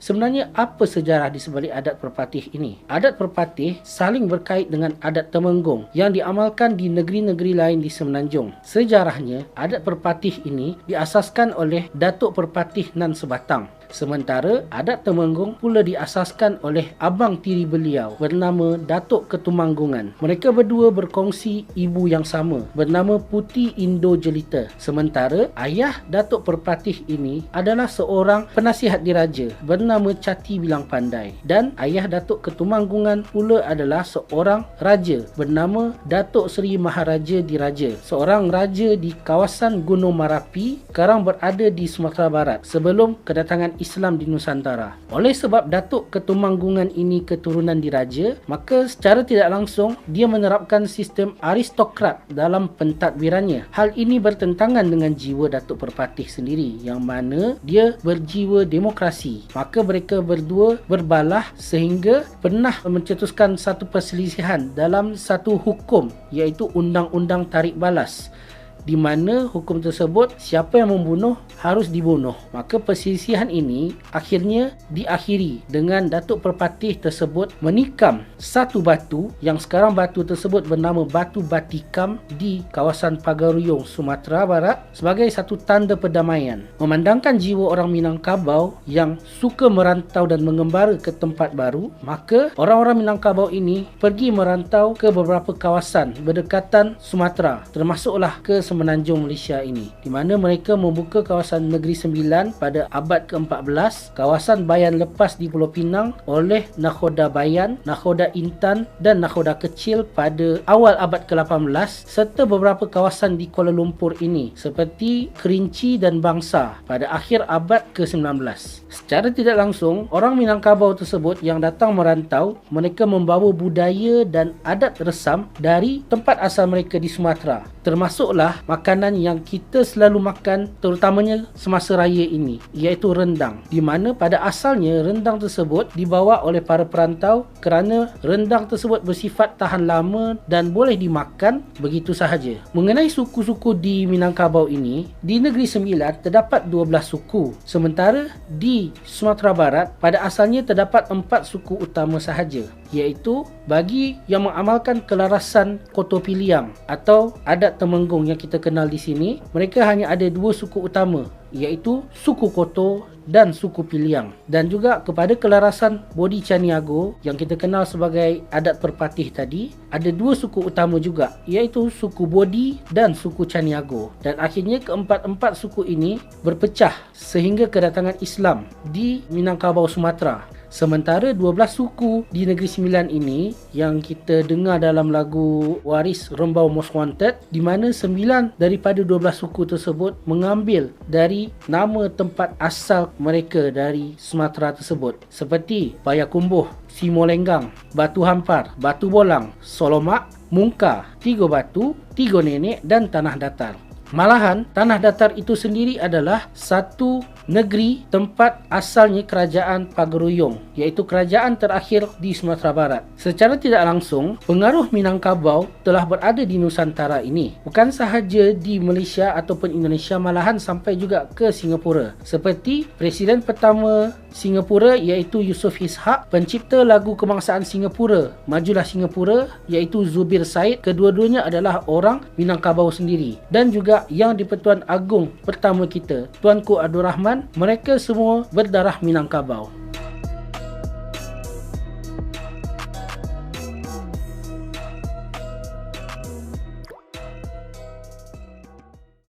Sebenarnya apa sejarah di sebalik adat perpatih ini? Adat perpatih saling berkait dengan adat Temenggung yang diamalkan di negeri-negeri lain di Semenanjung. Sejarahnya, adat perpatih ini diasaskan oleh Datuk Perpatih Nan Sebatang. Sementara adat Temenggung pula diasaskan oleh abang tiri beliau bernama Datuk Ketumanggungan. Mereka berdua berkongsi ibu yang sama bernama Puti Indo Jelita. Sementara ayah Datuk Perpatih ini adalah seorang penasihat diraja bernama Cati Bilang Pandai. Dan ayah Datuk Ketumanggungan pula adalah seorang raja bernama Datuk Seri Maharaja Diraja, seorang raja di kawasan Gunung Marapi, sekarang berada di Sumatera Barat sebelum kedatangan Islam di Nusantara. Oleh sebab Datuk Ketumanggungan ini keturunan diraja, maka secara tidak langsung dia menerapkan sistem aristokrat dalam pentadbirannya. Hal ini bertentangan dengan jiwa Datuk Perpatih sendiri yang mana dia berjiwa demokrasi. Maka mereka berdua berbalah sehingga pernah mencetuskan satu perselisihan dalam satu hukum, iaitu Undang-Undang Tarik Balas, di mana hukum tersebut siapa yang membunuh harus dibunuh. Maka perselisihan ini akhirnya diakhiri dengan Datuk Perpatih tersebut menikam satu batu yang sekarang batu tersebut bernama Batu Batikam di kawasan Pagaruyung, Sumatera Barat sebagai satu tanda perdamaian. Memandangkan jiwa orang Minangkabau yang suka merantau dan mengembara ke tempat baru, maka orang-orang Minangkabau ini pergi merantau ke beberapa kawasan berdekatan Sumatera, termasuklah ke Semenanjung Malaysia ini, di mana mereka membuka kawasan Negeri Sembilan pada abad ke-14, kawasan Bayan Lepas di Pulau Pinang oleh Nakhoda Bayan, Nakhoda Intan dan Nakhoda Kecil pada awal abad ke-18, serta beberapa kawasan di Kuala Lumpur ini seperti Kerinci dan Bangsa pada akhir abad ke-19. Secara tidak langsung, orang Minangkabau tersebut yang datang merantau, mereka membawa budaya dan adat resam dari tempat asal mereka di Sumatera, termasuklah makanan yang kita selalu makan terutamanya semasa raya ini, iaitu rendang, di mana pada asalnya rendang tersebut dibawa oleh para perantau kerana rendang tersebut bersifat tahan lama dan boleh dimakan begitu sahaja. Mengenai suku-suku di Minangkabau ini, di Negeri Sembilan terdapat 12 suku, sementara di Sumatera Barat pada asalnya terdapat 4 suku utama sahaja, iaitu bagi yang mengamalkan kelarasan Koto Piliang atau adat Temenggung yang kita kenal di sini, mereka hanya ada 2 suku utama, iaitu suku Koto dan suku Piliang. Dan juga kepada kelarasan Bodi Caniago yang kita kenal sebagai adat Perpatih tadi, ada 2 suku utama juga, iaitu suku Bodi dan suku Caniago. Dan akhirnya keempat-empat suku ini berpecah sehingga kedatangan Islam di Minangkabau, Sumatera. Sementara 12 suku di Negeri Sembilan ini yang kita dengar dalam lagu Waris Rembau Most Wanted, di mana 9 daripada 12 suku tersebut mengambil dari nama tempat asal mereka dari Sumatera tersebut, seperti Payakumbuh, Simolenggang, Batu Hampar, Batu Bolang, Solomak, Mungka, Tiga Batu, Tiga Nenek dan Tanah Datar. Malahan, Tanah Datar itu sendiri adalah satu negeri tempat asalnya kerajaan Pagaruyung, iaitu kerajaan terakhir di Sumatera Barat. Secara tidak langsung, pengaruh Minangkabau telah berada di Nusantara ini, bukan sahaja di Malaysia ataupun Indonesia, malahan sampai juga ke Singapura. Seperti Presiden pertama Singapura iaitu Yusof Ishak, pencipta lagu kebangsaan Singapura, Majulah Singapura, iaitu Zubir Said, kedua-duanya adalah orang Minangkabau sendiri. Dan juga yang di-Pertuan Agong pertama kita, Tuanku Abdul Rahman, mereka semua berdarah Minangkabau.